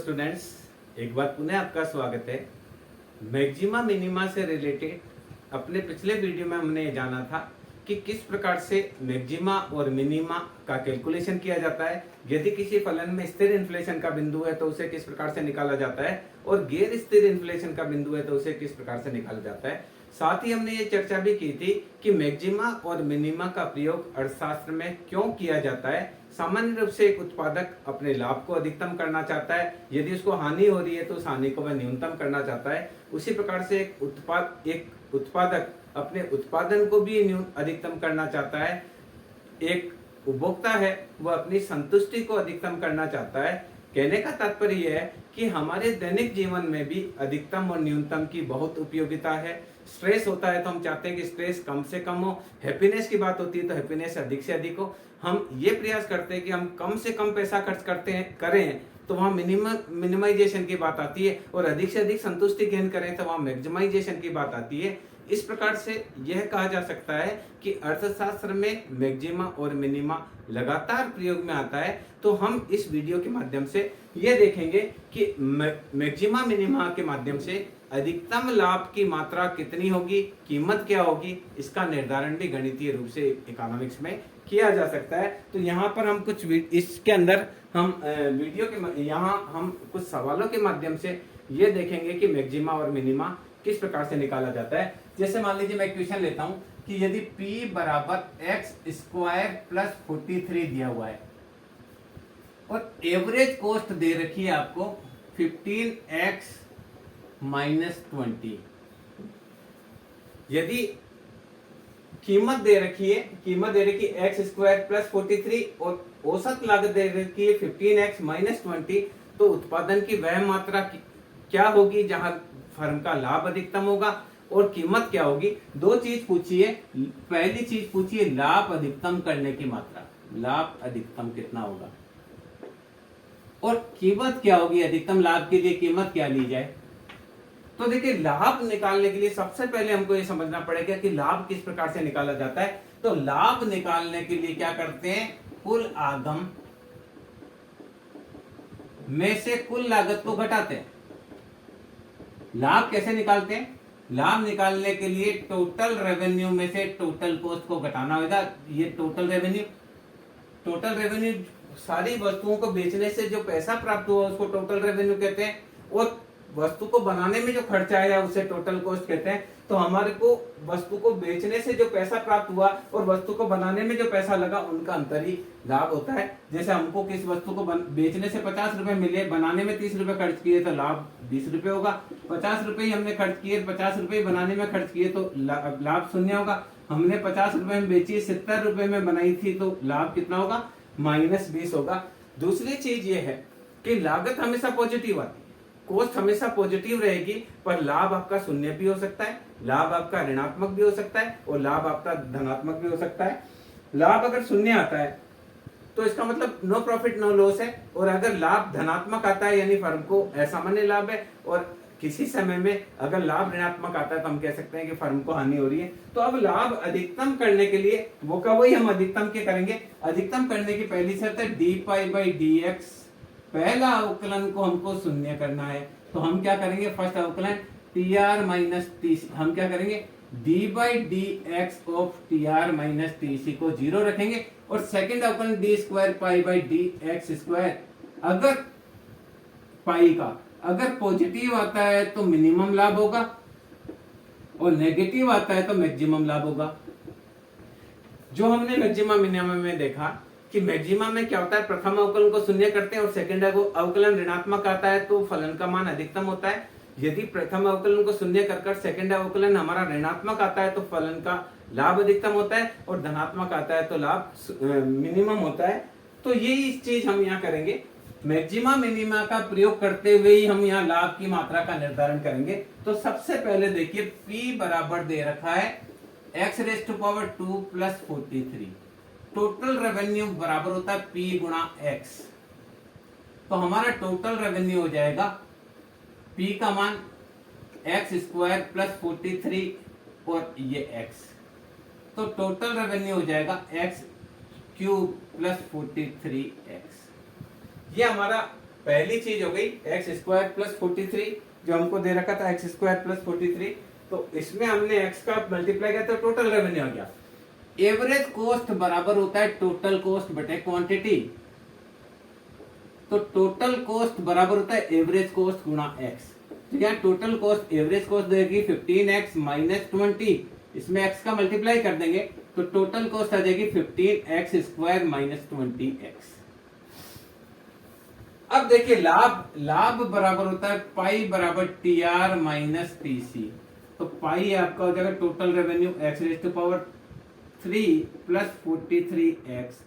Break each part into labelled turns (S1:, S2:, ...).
S1: Students, एक बार पुनः आपका स्वागत है। मैक्सिमा मिनिमा से रिलेटेड अपने पिछले वीडियो में हमने जाना था कि किस प्रकार से मैक्सिमा और मिनिमा का कैलकुलेशन किया जाता है। यदि किसी फलन में स्थिर इन्फ्लेशन का बिंदु है तो उसे किस प्रकार से निकाला जाता है, और गैर स्थिर इन्फ्लेशन का बिंदु है तो उसे किस प्रकार से निकाला जाता है। साथ ही हमने ये चर्चा भी की थी कि मैक्सिमा और मिनिमा का प्रयोग अर्थशास्त्र में क्यों किया जाता है। सामान्य रूप से एक उत्पादक अपने लाभ को अधिकतम करना चाहता है, यदि उसको हानि हो रही है तो उस हानि को वह न्यूनतम करना चाहता है। उसी प्रकार से एक उत्पादक अपने उत्पादन को भी अधिकतम करना चाहता है। एक उपभोक्ता है वह अपनी संतुष्टि को अधिकतम करना चाहता है। कहने का तात्पर्य यह है कि हमारे दैनिक जीवन में भी अधिकतम और न्यूनतम की बहुत उपयोगिता है। स्ट्रेस होता है तो हम चाहते हैं कि स्ट्रेस कम से कम हो, हैप्पीनेस की बात होती है तो हैप्पीनेस अधिक से अधिक हो। हम ये प्रयास करते हैं कि हम कम से कम पैसा खर्च करें तो वहाँ मिनिमाइजेशन की बात आती है, और अधिक से अधिक संतुष्टि गेन करें तो वहाँ मैक्सिमाइजेशन की बात आती है। इस प्रकार से यह कहा जा सकता है कि अर्थशास्त्र में मैक्सिमा और मिनिमा लगातार प्रयोग में आता है। तो हम इस वीडियो के माध्यम से यह देखेंगे कि मैक्सिमा मिनिमा के माध्यम से अधिकतम लाभ की मात्रा कितनी होगी, कीमत क्या होगी, इसका निर्धारण भी गणितीय रूप से इकोनॉमिक्स में किया जा सकता है। तो यहाँ पर हम कुछ इसके अंदर हम वीडियो के यहाँ हम कुछ सवालों के माध्यम से ये देखेंगे कि मैक्सिमा और मिनिमा किस प्रकार से निकाला जाता है। जैसे मान लीजिए मैं क्वेश्चन लेता हूं कि यदि P बराबर x स्क्वायर प्लस 43 दिया हुआ है और एवरेज कॉस्ट दे रखी है आपको 15x माइनस 20। यदि कीमत दे रखी है x स्क्वायर प्लस 43 और औसत लागत दे रखी है 15x माइनस 20, तो उत्पादन की वह मात्रा क्या होगी जहां फर्म का लाभ अधिकतम होगा, और कीमत क्या होगी। दो चीज पूछी है। पहली चीज पूछी है लाभ अधिकतम करने की मात्रा, लाभ अधिकतम कितना होगा, और कीमत क्या होगी। अधिकतम लाभ के लिए कीमत क्या ली जाए। तो देखिए, लाभ निकालने के लिए सबसे पहले हमको ये समझना पड़ेगा कि लाभ किस प्रकार से निकाला जाता है। तो लाभ निकालने के लिए क्या करते हैं, कुल आगम में से कुल लागत को घटाते हैं। लाभ कैसे निकालते हैं, लाभ निकालने के लिए टोटल रेवेन्यू में से टोटल कॉस्ट को घटाना होगा। ये टोटल रेवेन्यू सारी वस्तुओं को बेचने से जो पैसा प्राप्त हुआ उसको टोटल रेवेन्यू कहते हैं, और वस्तु को बनाने में जो खर्चा आया उसे टोटल कॉस्ट कहते हैं। तो हमारे को वस्तु को बेचने से जो पैसा प्राप्त हुआ और वस्तु को बनाने में जो पैसा लगा उनका अंतर ही लाभ होता है। जैसे हमको किस वस्तु को बेचने से 50 रुपए मिले, बनाने में 30 रुपए खर्च किए तो लाभ 20 रुपए होगा। 50 रुपए ही हमने खर्च किए, 50 रुपए बनाने में खर्च किए तो लाभ शून्य होगा। हमने 50 रुपए में बेची, 70 रुपए में बनाई थी तो लाभ कितना होगा, माइनस 20 होगा। दूसरी चीज ये है कि लागत हमेशा पॉजिटिव आती है, कॉस्ट हमेशा पॉजिटिव रहेगी, पर लाभ आपका शून्य भी हो सकता है, लाभ आपका ऋणात्मक भी हो सकता है, और लाभ आपका धनात्मक भी हो सकता है। लाभ अगर शून्य आता है तो इसका मतलब नो प्रॉफिट नो लॉस है, और अगर लाभ धनात्मक आता है यानी फर्म को असामान्य लाभ है, और किसी समय में अगर लाभ ऋणात्मक आता है तो हम कह सकते हैं कि फर्म को हानि हो रही है। तो अब लाभ अधिकतम करने के लिए वही हम अधिकतम के करेंगे। अधिकतम करने की पहली शर्त है D pi by D x, पहला अवकलन को हमको शून्य करना है। तो हम क्या करेंगे, फर्स्ट अवकलन T R minus T C, हम क्या करेंगे D by D X of T R minus T C को 0 रखेंगे, और सेकंड अवकलन D square pi by D X square. अगर पाई का अगर पॉजिटिव आता है तो मिनिमम लाभ होगा, और नेगेटिव आता है तो मैक्सिमम लाभ होगा। जो हमने मैक्सिमम मिनिमम में देखा कि मैक्सिमा में क्या होता है, प्रथम अवकलन को शून्य करते हैं और सेकंड अवकलन ऋणात्मक आता है तो फलन का मान अधिकतम होता है। यदि प्रथम अवकलन को शून्य कर सेकंड अवकलन हमारा ऋणात्मक आता है तो फलन का लाभ अधिकतम होता है, और धनात्मक आता है तो लाभ मिनिमम होता है। तो यही चीज हम यहाँ करेंगे। मैक्सिमा मिनिमा का प्रयोग करते हुए ही हम यहाँ लाभ की मात्रा का निर्धारण करेंगे। तो सबसे पहले देखिए, P बराबर दे रखा है x raise to power 2 plus 43। Total revenue बराबर होता है P गुणा x। तो हमारा टोटल रेवेन्यू हो जाएगा P का मान x स्क्वायर प्लस 43 और ये x, तो टोटल रेवेन्यू हो जाएगा x क्यूब प्लस 43x। ये हमारा पहली चीज हो गई एक्स स्क्वायर प्लस 43 जो हमको दे रखा था एक्स स्क्वायर प्लस 43, तो इसमें हमने एक्स का मल्टीप्लाई किया तो टोटल रेवेन्यू आ गया। एवरेज कॉस्ट बराबर होता है टोटल कॉस्ट बटे क्वांटिटी, तो टोटल कॉस्ट बराबर होता है एवरेज कॉस्ट गुणा एक्स। तो यहाँ टोटल कॉस्ट एवरेज कॉस्ट देगी 15x माइनस 20, इसमें x का मल्टीप्लाई कर देंगे तो टोटल कॉस्ट आ जाएगी 15x स्क्वायर माइनस 20x। अब देखिए लाभ बराबर होता है पाई बराबर टीआर माइनस टीसी, तो पाई आपका हो जाएगा total revenue x raise to power 3 plus 43x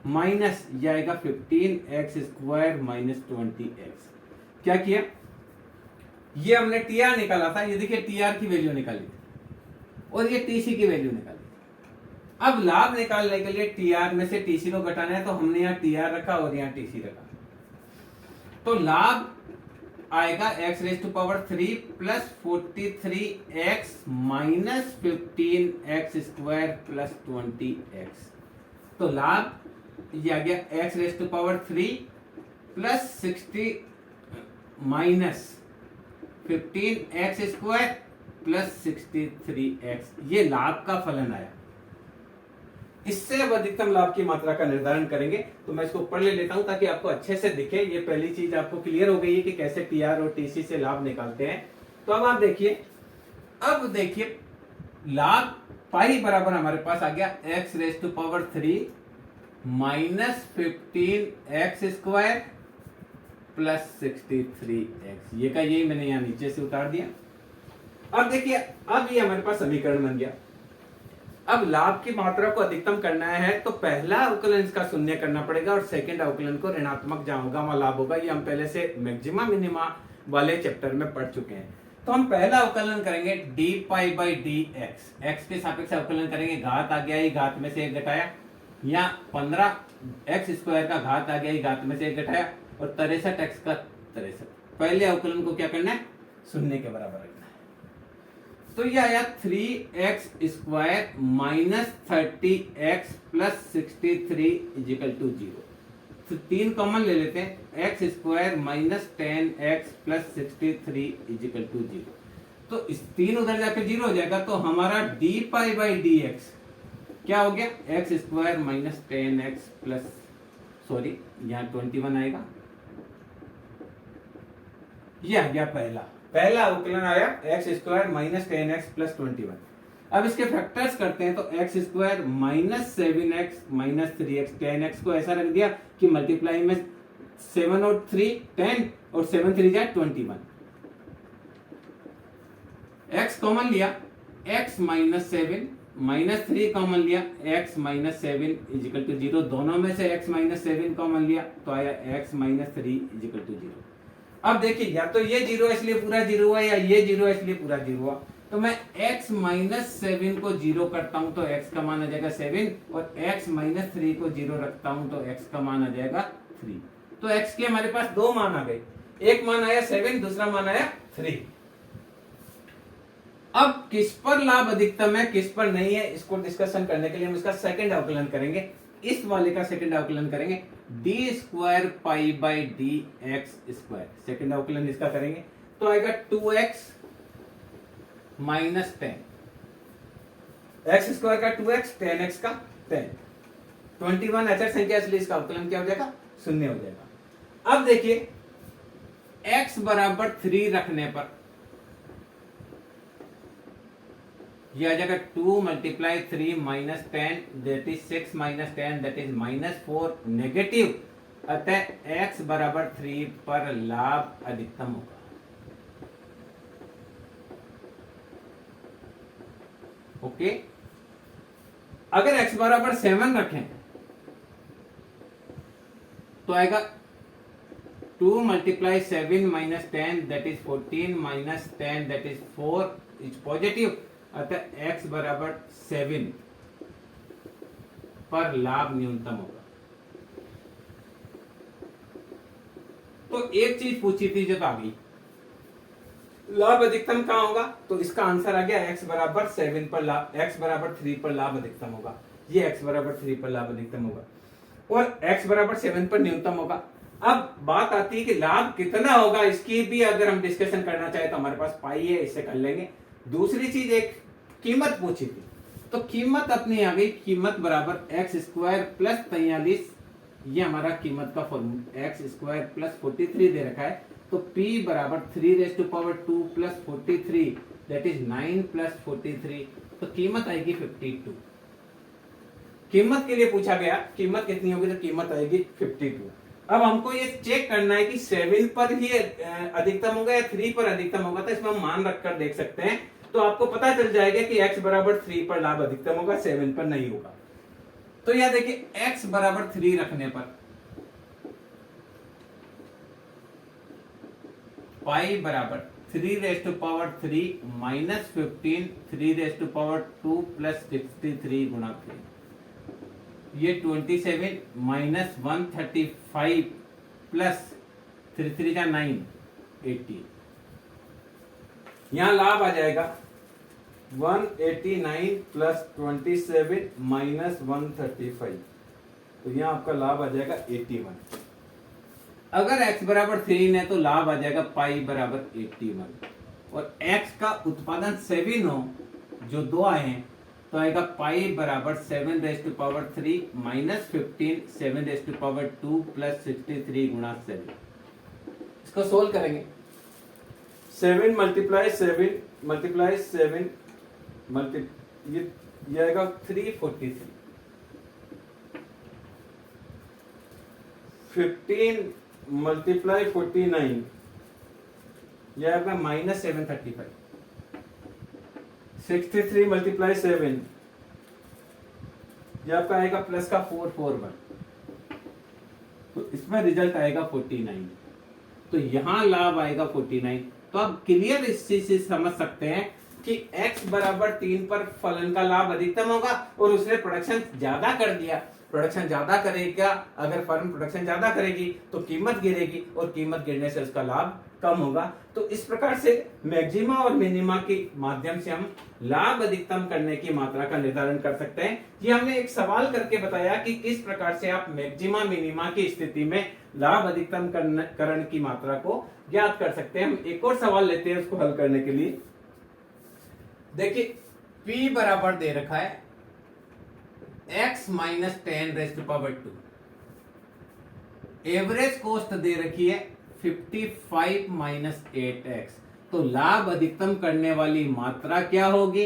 S1: minus जाएगा 15x स्क्वायर माइनस 20x। क्या किया, ये हमने टीआर निकाला था, ये देखिए टीआर की वैल्यू निकाली और ये टीसी की वैल्यू निकाली। अब लाभ निकालने के लिए टीआर में से टीसी को घटाना है, तो हमने यहाँ टीआर रखा और यहाँ टीसी रखा, तो लाभ आएगा x raise to power 3 plus 43x minus 15x square plus 20x। तो लाभ ये आ गया x raise to power 3 plus 60 minus 15x square plus 63x, ये लाभ का फलन आया। इससे अब अधिकतम लाभ की मात्रा का निर्धारण करेंगे, तो मैं इसको पढ़ लेता हूं ताकि आपको अच्छे से दिखे। ये पहली चीज आपको क्लियर हो गई है कि कैसे टीआर और टीसी से लाभ निकालते हैं। तो अब आप देखिए, अब देखिए लाभ पाई बराबर हमारे पास आ गया x raise to power 3 minus 15x square plus 63x, ये का यही मैंने यहां नीचे से उतार दिया। अब देखिए, अब ये हमारे पास समीकरण बन गया। अब लाभ की मात्रा को अधिकतम करना है तो पहला अवकलन इसका शून्य करना पड़ेगा और सेकंड अवकलन को ऋणात्मक जहां होगा वहां लाभ होगा। ये हम पहले से मैक्सिमा मिनिमा वाले चैप्टर में पढ़ चुके हैं। तो हम पहला अवकलन करेंगे D pi by D x, x के सापेक्ष अवकलन करेंगे, घात आ गया, ये घात में से एक घटाया, यहाँ 15x स्क्वायर का घात आ गया, ये घात में से एक घटाया, और 63x का 63। पहले अवकलन को क्या करना है, शून्य के बराबर रखना है। तो ये आया 3x square minus 30x plus 63 equal to 0। तो 3 कॉमन ले लेते हैं, x square minus 10x plus 63 equal to 0। तो इस 3 उधर जाकर 0 हो जाएगा, तो हमारा D pi by D x क्या हो गया, x square minus 10x plus, sorry यहाँ 21 आएगा, ये आ गया पहला अवकलन आया x square minus 10x plus 21। अब इसके फैक्टर्स करते हैं, तो x square minus 7x minus 3x, 10x को ऐसा रख दिया कि मल्टीप्लाई में 7 और 3 10 और 7 3 जा 21। x कॉमन लिया, x माइनस 7 माइनस 3 कॉमन लिया, x माइनस 7 इजिकल टू 0। दोनों में से x माइनस 7 कॉमन लिया तो आया x माइनस 3 इजिकल टू 0। अब देखिए, या तो ये 0 है इसलिए पूरा 0 हुआ, या ये 0 है इसलिए पूरा 0 हुआ। तो मैं x माइनस 7 को 0 करता हूं तो x का मान आ जाएगा 7, और x माइनस 3 को 0 रखता हूं तो x का मान आ जाएगा 3। तो x के हमारे पास दो मान आ गए, एक मान आया 7, दूसरा मान आया 3। अब किस पर लाभ अधिकतम है, किस पर नहीं है, इसको डिस्कशन करने के लिए हम इसका सेकंड अवकलन करेंगे। इस वाले का सेकंड अवकलन करेंगे D square pi by D X square, second अवकलन इसका करेंगे तो आएगा 2x माइनस 10, एक्स स्क्वायर का 2x, 10x का 10, 21 अचर संख्या इसलिए इसका अवकलन क्या हो जाएगा, शून्य हो जाएगा। अब देखिए x बराबर 3 रखने पर यह आ जाएगा 2 multiply 3 minus 10 that is 6 minus 10 that is minus 4 negative, अतः x बराबर 3 पर लाभ अधिकतम होगा। ओके, अगर x बराबर 7 रखें तो आएगा 2 multiply 7 minus 10 that is 14 minus 10 that is 4 is positive, अतः x बराबर 7 पर लाभ न्यूनतम होगा। तो एक चीज पूछी थी जो आ गई, लाभ अधिकतम कहां होगा, तो इसका आंसर आ गया x बराबर 7 पर लाभ, x बराबर 3 पर लाभ अधिकतम होगा। ये x बराबर 3 पर लाभ अधिकतम होगा और x बराबर 7 पर न्यूनतम होगा। अब बात आती है कि लाभ कितना होगा, इसकी भी अगर हम डिस्कशन करना चाहे तो हमारे पास पाई है, इससे कर लेंगे। दूसरी चीज एक कीमत पूछी थी, तो कीमत अपनी आ गई, कीमत बराबर एक्स स्क्वायर प्लस 43, ये हमारा कीमत का फॉर्मूला, एक्स स्क्वायर प्लस 43 दे रखा है, तो P बराबर 3⁻² प्लस 43 दैट इज 9 प्लस 43, तो कीमत आएगी 52। कीमत के लिए पूछा गया कीमत कितनी होगी, तो कीमत आएगी 52। अब हमको ये चेक करना है कि 7 पर ही अधिकतम होगा या 3 पर अधिकतम होगा, तो इसमें हम मान रखकर देख सकते हैं, तो आपको पता चल जाएगा कि x बराबर 3 पर लाभ अधिकतम होगा, 7 पर नहीं होगा। तो यह देखिए x बराबर 3 रखने पर पाई बराबर 3⁻³ माइनस 15 3⁻² प्लस 63 गुणा 3, ये 27 माइनस 135 प्लस 3 3 का 9 80, यहां लाभ आ जाएगा 189 प्लस 27 माइनस 135, तो यहां आपका लाभ आ जाएगा 81। अगर x बराबर 3 है तो लाभ आ जाएगा पाई बराबर 81, और x का उत्पादन 7 हो, जो 2 आए हैं, तो आएगा पाई बराबर 7⁻³ माइनस 15 7⁻² प्लस 63 गुणा 7। इसको सोल्व करेंगे, 7 मल्टीप्लाई 7 मल्टीप्लाई 7 ये आएगा 343, 15 मल्टीप्लाई 49 यह आपका माइनस 735, 63 मल्टीप्लाई 7 यह आपका आएगा प्लस का 441, तो इसमें रिजल्ट आएगा 49, तो यहां लाभ आएगा 49। तो आप क्लियर इस चीज से समझ सकते हैं कि x बराबर 3 पर फलन का लाभ अधिकतम होगा, और उसने प्रोडक्शन ज्यादा कर दिया। प्रोडक्शन ज्यादा करेगा, अगर फर्म प्रोडक्शन ज्यादा करेगी तो कीमत गिरेगी, और कीमत गिरने से उसका लाभ कम होगा। तो इस प्रकार से मैक्सिमा और मिनिमा के माध्यम से हम लाभ अधिकतम करने की मात्रा का निर्धारण कर सकते हैं। ये हमने एक सवाल करके बताया कि किस प्रकार से आप मैक्सिमा मिनिमा की स्थिति में लाभ अधिकतम करण की मात्रा को ज्ञात कर सकते हैं। हम एक और सवाल लेते हैं उसको हल करने के लिए। देखिए P बराबर दे रखा है x माइनस 10⁻², एवरेज कॉस्ट दे रखी है 55 माइनस 8x, तो लाभ अधिकतम करने वाली मात्रा क्या होगी?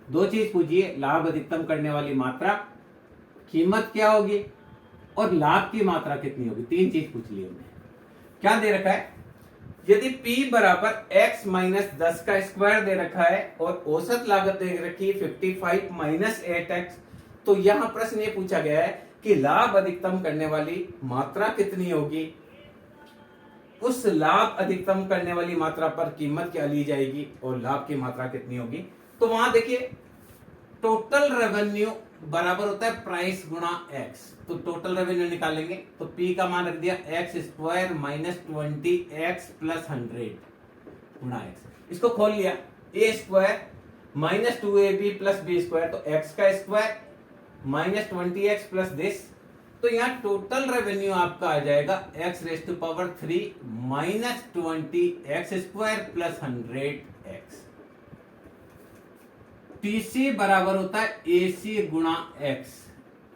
S1: दो चीज पूछिए, लाभ अधिकतम करने वाली मात्रा, कीमत क्या होगी, और लाभ की मात्रा कितनी होगी। तीन चीज पूछ ली हमने। क्या दे रखा है? यदि P बराबर x माइनस 10 का स्क्वायर दे रखा है और औसत लागत दे रखी है 55 माइनस 8x, तो यहां प्रश्न ये पूछा गया है कि लाभ अधिकतम करने वाली मात्रा कितनी होगी। उस लाभ अधिकतम करने वाली मात्रा पर कीमत क्या ली जाएगी और लाभ की मात्रा कितनी होगी। तो वहां देखिए टोटल रेवेन्यू बराबर होता है प्राइस गुणा x, तो टोटल रेवेन्यू निकालेंगे तो P का मान रख दिया x square minus 20x plus 100 गुणा x। इसको खोल लिया, a square minus 2ab plus b square, तो x का square minus 20x plus this, तो यहाँ टोटल रेवेन्यू आपका आ जाएगा x⁻³ minus 20x square plus 100x। TC बराबर होता है AC गुणा x,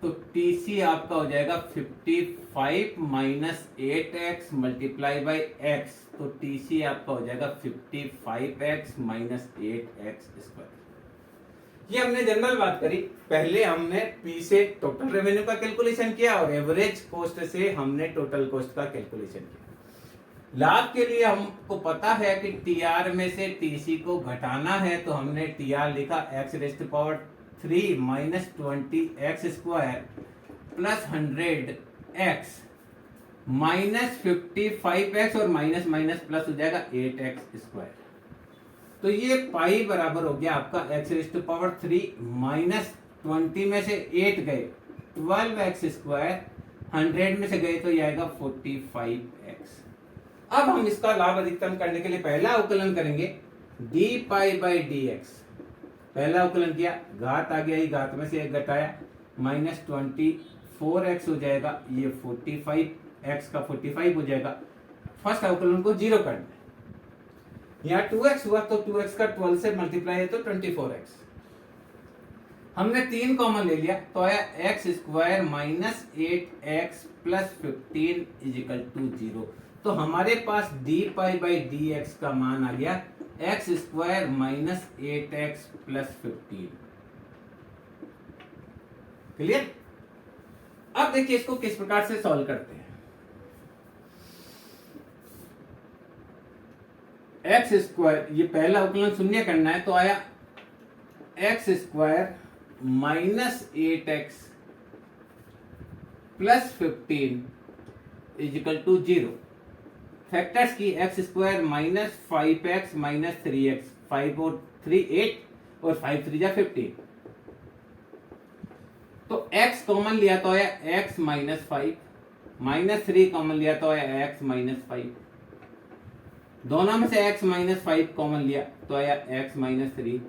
S1: तो TC आपका हो जाएगा 55 minus 8x multiply by x, तो TC आपका हो जाएगा 55x माइनस 8x स्क्वायर। ये हमने जनरल बात करी। पहले हमने P से टोटल रेवेन्यू का कैलकुलेशन किया और एवरेज कॉस्ट से हमने टोटल कॉस्ट का कैलकुलेशन किया। लाभ के लिए हमको पता है कि TR में से TC को घटाना है, तो हमने TR लिखा x⁻³ minus 20x square plus 100x minus 55x, और माइनस माइनस प्लस हो जाएगा 8x स्क्वायर। तो ये पाई बराबर हो गया आपका x⁻³ माइनस 20 में से 8 गए 12x स्क्वायर, 100 में से गए तो ये आएगा 45x। अब हम इसका लाभ अधिकतम करने के लिए पहला अवकलन करेंगे डी पाई बाई dx। पहला अवकलन किया, घात आ गया, घात में से एक घटाया, माइनस 24x हो जाएगा, ये 45 x का 45 हो जाएगा। फर्स्ट अवकलन को 0 करना है। यहाँ 2x हुआ तो 2x का 12 से मल्टीप्लाई है तो 24x। हमने 3 कॉमन ले लिया तो आया x square minus 8x plus 15 is equal to 0। तो हमारे पास d pi by D x का मान आ गया x square minus 8x plus 15। Clear? अब देखिए इसको किस प्रकार से सॉल्व करते हैं। एक्स स्क्वायर, ये पहला अवकलन शून्य करना है तो आया x square minus 8x plus 15 is equal to 0। Factors की x square minus 5x minus 3x, 5 और 3 8 और 5 3 जा 15। तो x कॉमन लिया तो आया x माइनस 5, माइनस 3 कॉमन लिया तो आया x माइनस 5। दोनों में से x माइनस 5 कॉमन लिया तो आया x माइनस 3।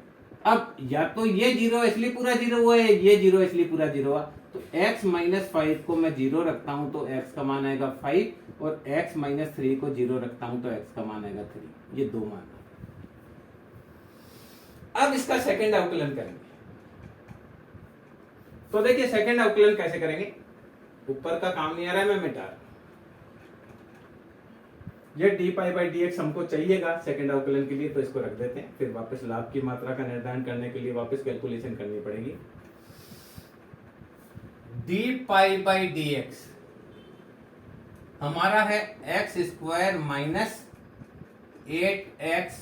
S1: अब या तो ये 0 इसलिए पूरा 0 हुआ है, ये 0 इसलिए पूरा 0 हुआ। तो x माइनस 5 को मैं 0 रखता हूं तो x का मान आएगा 5 और x माइनस 3 को 0 रखता हूं तो x का मान आएगा 3। ये दो मान। अब इसका सेकंड अवकलन करेंगे। तो देखिए सेकंड अवकलन कैसे करेंगे। ऊपर का काम नहीं आ रहा है, मैं मिटा रहा हूं। ये D pi by D x हमको चाहिएगा सेकंड अवकलन के लिए, तो इसको रख देते हैं। फिर वापस लाभ की मात्रा का निर्धारण करने के लिए वापस कैलकुलेशन करनी पड़ेगी। D pi by D X हमारा है X square minus 8x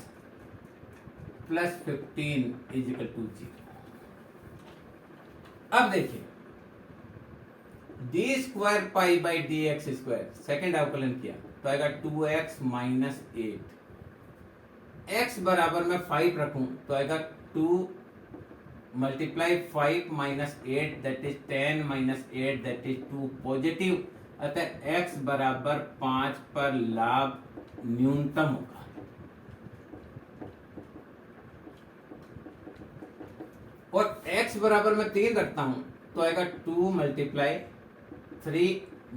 S1: plus 15 is equal to 0। अब देखिए D square pi by D X square second अवकलन किया तो आएगा 2x माइनस 8। x बराबर में 5 रखूं तो आएगा 2 multiply 5 minus 8 that is 10 minus 8 that is 2 positive. अतः x बराबर 5 पर लाभ न्यूनतम होगा। और x बराबर में 3 रखता हूं तो आएगा 2 multiply 3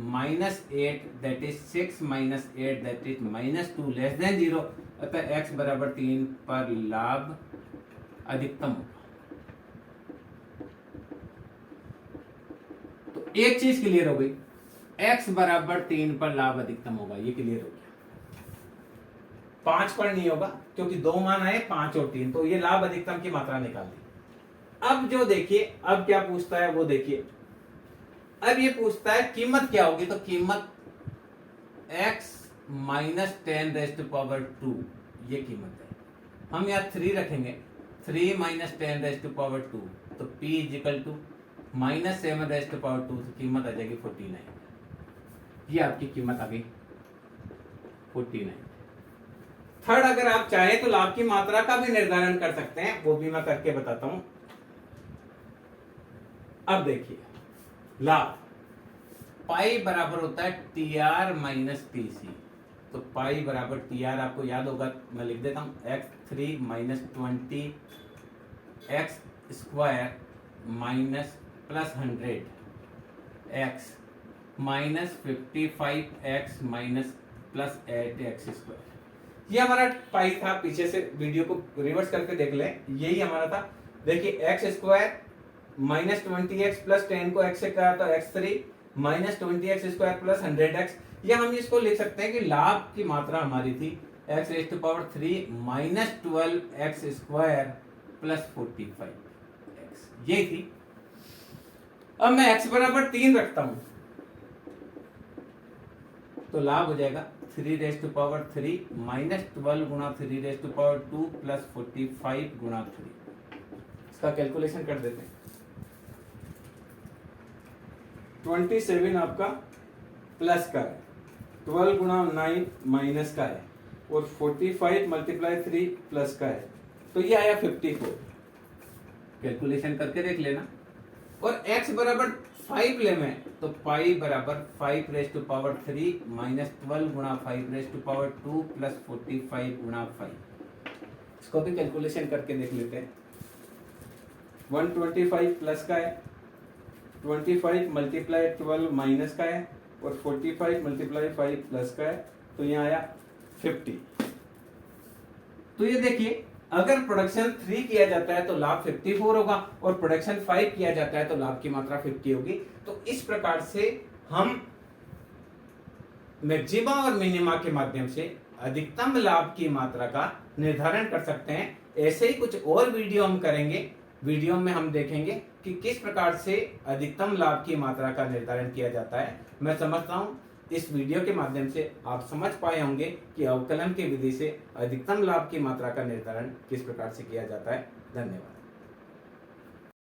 S1: minus 8 that is 6 minus 8 that is minus 2 less than 0। अतः x बराबर 3 पर लाभ अधिकतम होगा। तो एक चीज क्लियर हो गई, x बराबर 3 पर लाभ अधिकतम होगा। ये क्लियर हो गया। 5 पर नहीं होगा क्योंकि दो मान आए 5 और 3, तो ये लाभ अधिकतम की मात्रा निकाल दी। अब जो देखिए अब क्या पूछता है वो देखिए। अब ये पूछता है कीमत क्या होगी, तो कीमत x माइनस 10 रेस्ट पावर 2 ये कीमत है। हम यहाँ 3 रखेंगे, 3 माइनस 10 रेस्ट पावर 2 तो p equal to minus 7 raised power 2 तो कीमत आ जाएगी 49। ये आपकी कीमत आ गई 49। थर्ड, अगर आप चाहें तो लाभ की मात्रा का भी निर्धारण कर सकते हैं, वो भी मैं करके बताता हूं। अब देखिए लाभ पाई बराबर होता है T R minus T C. तो पाई बराबर टी आर आपको याद होगा, मैं लिख देता हूं x3 minus 20 x square minus plus 100 x minus 55 x minus plus 8 x square. ये हमारा पाई था। पीछे से वीडियो को रिवर्स करके देख लें, यही हमारा था। देखिए x square minus 20x plus 10 को x से कहा तो x3 minus 20x square plus 100x। या हम इसको लिख सकते हैं कि लाभ की मात्रा हमारी थी x raise to power 3 minus 12x square plus 45x, ये थी। अब मैं x बराबर 3 रखता हूं तो लाभ हो जाएगा 3 रेज़ टू पावर 3 माइनस 12 गुणा 3 रेज़ टू पावर 2 प्लस 45 गुणा 3। इसका कैलकुलेशन कर देते हैं। 27 आपका प्लस का है, 12 गुणा 9 माइनस का है और 45 मल्टीप्लाई 3 प्लस का है, तो ये आया 54। कैलकुलेशन करके देख लेना। और x बराबर 5 ले में तो पाई बराबर 5 रेज़ टू पावर 3 माइनस 12 गुणा 5 रेज़ टू पावर 2 प्लस 45 गुणा 5। इसको भी कैलकुलेशन करके देख लेते हैं। 125 प्लस का है, 25 मल्टीप्लाई 12 माइनस का है और 45 मल्टीप्लाई 5 प्लस का है तो यहाँ आया 50। तो ये देखिए, अगर प्रोडक्शन 3 किया जाता है तो लाभ 54 होगा और प्रोडक्शन 5 किया जाता है तो लाभ की मात्रा 50 होगी। तो इस प्रकार से हम मैक्सिमा और मिनिमा के माध्यम से अधिकतम लाभ की मात्रा का निर्धारण कर सकते हैं। ऐसे ही कुछ और वीडियो हम करेंगे। वीडियो में हम देखेंगे कि किस प्रकार से अधिकतम लाभ की मात्रा का निर्धारण किया जाता है। मैं समझता हूं इस वीडियो के माध्यम से आप समझ पाए होंगे कि अवकलन की विधि से अधिकतम लाभ की मात्रा का निर्धारण किस प्रकार से किया जाता है। धन्यवाद।